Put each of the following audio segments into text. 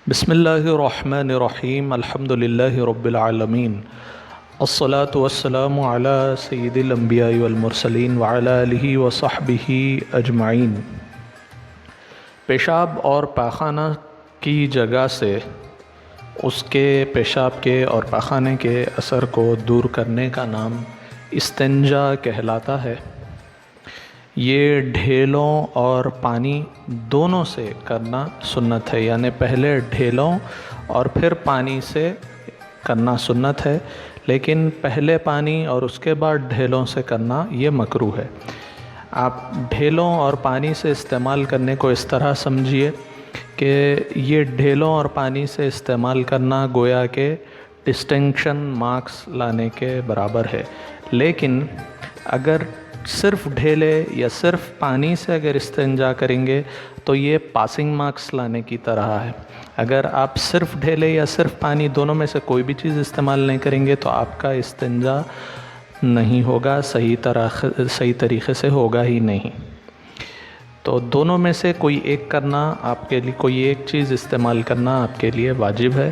بسم اللہ الرحمن الرحیم الحمد للہ رب العالمین الصلاة والسلام علی سید الانبیاء والمرسلین وعلی آلہ وصحبہ اجمعین۔ پیشاب اور پاخانہ کی جگہ سے اس کے پیشاب کے اور پاخانے کے اثر کو دور کرنے کا نام استنجا کہلاتا ہے۔ یہ ڈھیلوں اور پانی دونوں سے کرنا سنت ہے، یعنی پہلے ڈھیلوں اور پھر پانی سے کرنا سنت ہے، لیکن پہلے پانی اور اس کے بعد ڈھیلوں سے کرنا یہ مکروہ ہے۔ آپ ڈھیلوں اور پانی سے استعمال کرنے کو اس طرح سمجھیے کہ یہ ڈھیلوں اور پانی سے استعمال کرنا گویا کہ ڈسٹنکشن مارکس لانے کے برابر ہے، لیکن اگر صرف ڈھیلے یا صرف پانی سے اگر استنجا کریں گے تو یہ پاسنگ مارکس لانے کی طرح ہے۔ اگر آپ صرف ڈھیلے یا صرف پانی دونوں میں سے کوئی بھی چیز استعمال نہیں کریں گے تو آپ کا استنجا نہیں ہوگا، صحیح طریقے سے ہوگا ہی نہیں۔ تو دونوں میں سے کوئی ایک کرنا آپ کے لیے، کوئی ایک چیز استعمال کرنا آپ کے لیے واجب ہے۔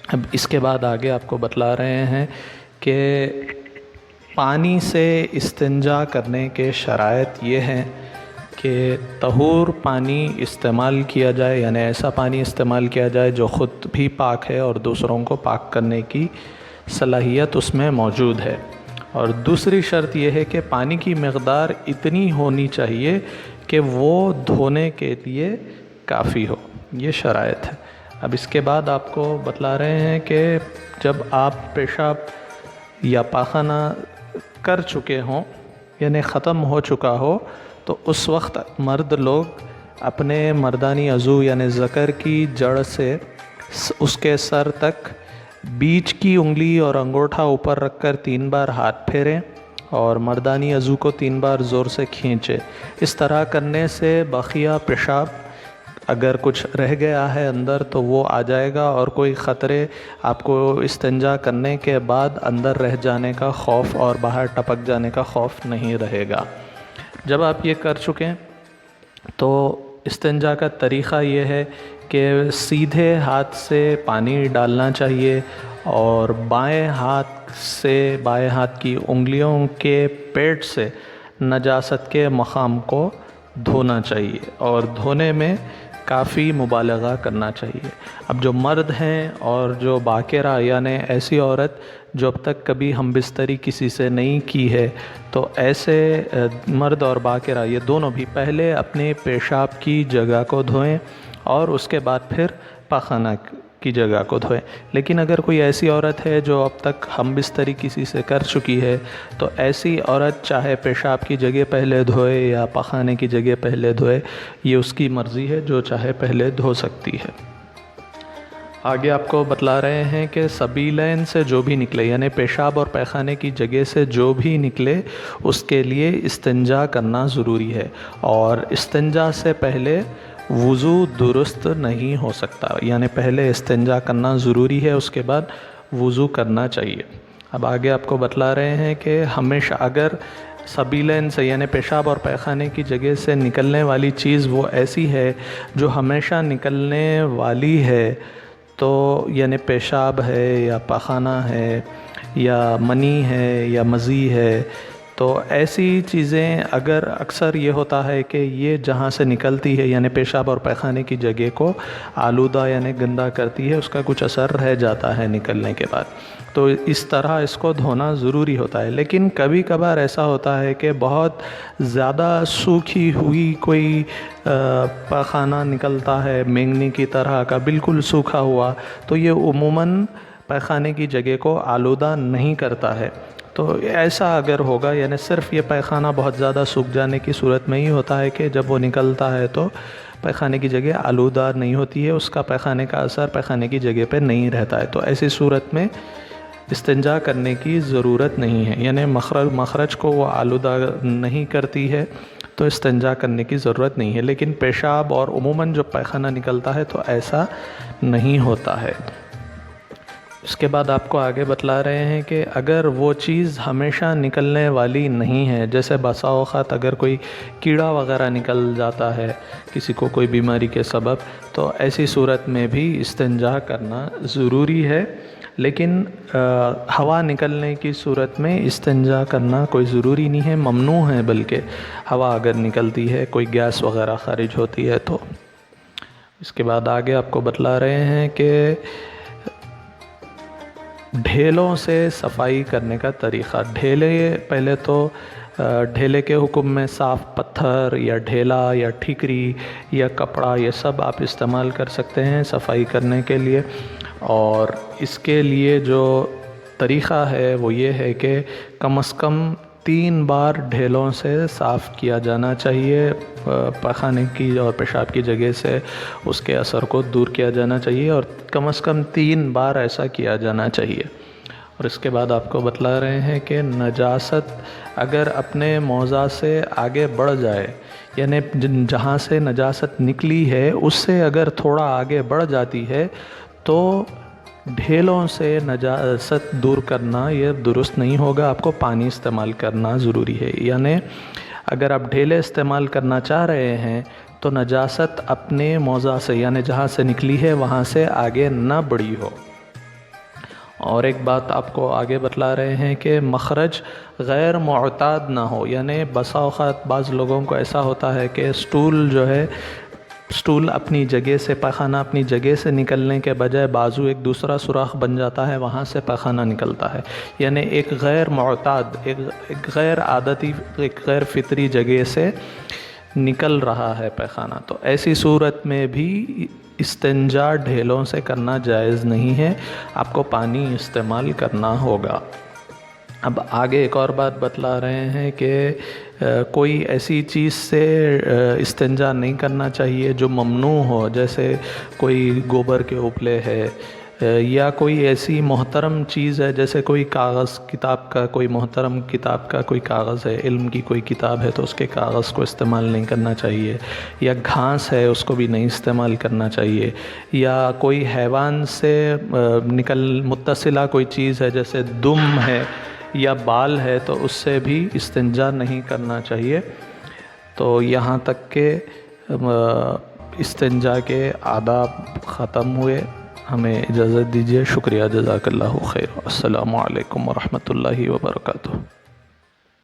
اب اس کے بعد آگے آپ کو بتلا رہے ہیں کہ پانی سے استنجا کرنے کے شرائط یہ ہیں کہ طہور پانی استعمال کیا جائے، یعنی ایسا پانی استعمال کیا جائے جو خود بھی پاک ہے اور دوسروں کو پاک کرنے کی صلاحیت اس میں موجود ہے۔ اور دوسری شرط یہ ہے کہ پانی کی مقدار اتنی ہونی چاہیے کہ وہ دھونے کے لیے کافی ہو۔ یہ شرائط ہے۔ اب اس کے بعد آپ کو بتلا رہے ہیں کہ جب آپ پیشاب یا پاخانہ کر چکے ہوں، یعنی ختم ہو چکا ہو، تو اس وقت مرد لوگ اپنے مردانی عضو یعنی ذکر کی جڑ سے اس کے سر تک بیچ کی انگلی اور انگوٹھا اوپر رکھ کر 3 بار ہاتھ پھیریں اور مردانی عضو کو 3 بار زور سے کھینچیں۔ اس طرح کرنے سے بقیہ پیشاب اگر کچھ رہ گیا ہے اندر تو وہ آ جائے گا، اور کوئی خطرے آپ کو استنجا کرنے کے بعد اندر رہ جانے کا خوف اور باہر ٹپک جانے کا خوف نہیں رہے گا۔ جب آپ یہ کر چکیں تو استنجا کا طریقہ یہ ہے کہ سیدھے ہاتھ سے پانی ڈالنا چاہیے اور بائیں ہاتھ کی انگلیوں کے پیٹ سے نجاست کے مقام کو دھونا چاہیے، اور دھونے میں کافی مبالغہ کرنا چاہیے۔ اب جو مرد ہیں اور جو باقرہ یعنی ایسی عورت جو اب تک کبھی ہم بستری کسی سے نہیں کی ہے، تو ایسے مرد اور باقرہ یہ دونوں بھی پہلے اپنے پیشاب کی جگہ کو دھوئیں اور اس کے بعد پھر پاخانہ کی جگہ کو دھوئیں۔ لیکن اگر کوئی ایسی عورت ہے جو اب تک ہم بستری کسی سے کر چکی ہے تو ایسی عورت چاہے پیشاب کی جگہ پہلے دھوئے یا پاخانے کی جگہ پہلے دھوئے، یہ اس کی مرضی ہے، جو چاہے پہلے دھو سکتی ہے۔ آگے آپ کو بتلا رہے ہیں کہ سبیلین سے جو بھی نکلے، یعنی پیشاب اور پیخانے کی جگہ سے جو بھی نکلے اس کے لیے استنجا کرنا ضروری ہے، اور استنجا سے پہلے وضو درست نہیں ہو سکتا، یعنی پہلے استنجا کرنا ضروری ہے، اس کے بعد وضو کرنا چاہیے۔ اب آگے آپ کو بتلا رہے ہیں کہ ہمیشہ اگر سبیلین سے یعنی پیشاب اور پیخانے کی جگہ سے نکلنے والی چیز وہ ایسی ہے جو ہمیشہ نکلنے والی ہے، تو یعنی پیشاب ہے یا پاخانہ ہے یا منی ہے یا مزی ہے، تو ایسی چیزیں اگر اکثر یہ ہوتا ہے کہ یہ جہاں سے نکلتی ہے یعنی پیشاب اور پیخانے کی جگہ کو آلودہ یعنی گندا کرتی ہے، اس کا کچھ اثر رہ جاتا ہے نکلنے کے بعد، تو اس طرح اس کو دھونا ضروری ہوتا ہے۔ لیکن کبھی کبھار ایسا ہوتا ہے کہ بہت زیادہ سوکھی ہوئی کوئی پاخانہ نکلتا ہے، مینگنی کی طرح کا بالکل سوکھا ہوا، تو یہ عموماً پیخانے کی جگہ کو آلودہ نہیں کرتا ہے۔ تو ایسا اگر ہوگا، یعنی صرف یہ پیخانہ بہت زیادہ سوکھ جانے کی صورت میں ہی ہوتا ہے کہ جب وہ نکلتا ہے تو پیخانے کی جگہ آلودہ نہیں ہوتی ہے، اس کا پیخانے کا اثر پیخانے کی جگہ پہ نہیں رہتا ہے، تو ایسی صورت میں استنجا کرنے کی ضرورت نہیں ہے، یعنی مخرج کو وہ آلودہ نہیں کرتی ہے تو استنجا کرنے کی ضرورت نہیں ہے۔ لیکن پیشاب اور عموماً جو پیخانہ نکلتا ہے تو ایسا نہیں ہوتا ہے۔ اس کے بعد آپ کو آگے بتلا رہے ہیں کہ اگر وہ چیز ہمیشہ نکلنے والی نہیں ہے، جیسے بسا اوقات اگر کوئی کیڑا وغیرہ نکل جاتا ہے کسی کو کوئی بیماری کے سبب، تو ایسی صورت میں بھی استنجا کرنا ضروری ہے، لیکن ہوا نکلنے کی صورت میں استنجا کرنا کوئی ضروری نہیں ہے، ممنوع ہے، بلکہ ہوا اگر نکلتی ہے، کوئی گیس وغیرہ خارج ہوتی ہے تو۔ اس کے بعد آگے آپ کو بتلا رہے ہیں کہ ڈھیلوں سے صفائی کرنے کا طریقہ۔ ڈھیلے، پہلے تو ڈھیلے کے حکم میں صاف پتھر یا ڈھیلا یا ٹھیکری یا کپڑا، یہ سب آپ استعمال کر سکتے ہیں صفائی کرنے کے لیے، اور اس کے لیے جو طریقہ ہے وہ یہ ہے کہ کم از کم 3 بار ڈھیلوں سے صاف کیا جانا چاہیے، پخانے کی اور پیشاب کی جگہ سے اس کے اثر کو دور کیا جانا چاہیے، اور کم از کم 3 بار ایسا کیا جانا چاہیے۔ اور اس کے بعد آپ کو بتلا رہے ہیں کہ نجاست اگر اپنے موضع سے آگے بڑھ جائے، یعنی جہاں سے نجاست نکلی ہے اس سے اگر تھوڑا آگے بڑھ جاتی ہے تو ڈھیلوں سے نجاست دور کرنا یہ درست نہیں ہوگا، آپ کو پانی استعمال کرنا ضروری ہے۔ یعنی اگر آپ ڈھیلے استعمال کرنا چاہ رہے ہیں تو نجاست اپنے موضع سے، یعنی جہاں سے نکلی ہے وہاں سے آگے نہ بڑھی ہو۔ اور ایک بات آپ کو آگے بتلا رہے ہیں کہ مخرج غیر معتاد نہ ہو، یعنی بسا اوقات بعض لوگوں کو ایسا ہوتا ہے کہ سٹول جو ہے، سٹول اپنی جگہ سے، پخانہ اپنی جگہ سے نکلنے کے بجائے بازو ایک دوسرا سوراخ بن جاتا ہے، وہاں سے پخانہ نکلتا ہے، یعنی ایک غیر معتاد، ایک غیر عادتی، ایک غیر فطری جگہ سے نکل رہا ہے پیخانہ، تو ایسی صورت میں بھی استنجا ڈھیلوں سے کرنا جائز نہیں ہے، آپ کو پانی استعمال کرنا ہوگا۔ اب آگے ایک اور بات بتلا رہے ہیں کہ کوئی ایسی چیز سے استنجا نہیں کرنا چاہیے جو ممنوع ہو، جیسے کوئی گوبر کے اپلے ہے، یا کوئی ایسی محترم چیز ہے جیسے کوئی کاغذ، کتاب کا کوئی محترم کتاب کا کوئی کاغذ ہے، علم کی کوئی کتاب ہے تو اس کے کاغذ کو استعمال نہیں کرنا چاہیے، یا گھاس ہے اس کو بھی نہیں استعمال کرنا چاہیے، یا کوئی حیوان سے متصلہ کوئی چیز ہے جیسے دم ہے یا بال ہے تو اس سے بھی استنجا نہیں کرنا چاہیے۔ تو یہاں تک کہ استنجا کے آداب ختم ہوئے، ہمیں اجازت دیجیے، شکریہ، جزاک اللہ خیر، السلام علیکم ورحمۃ اللہ وبرکاتہ۔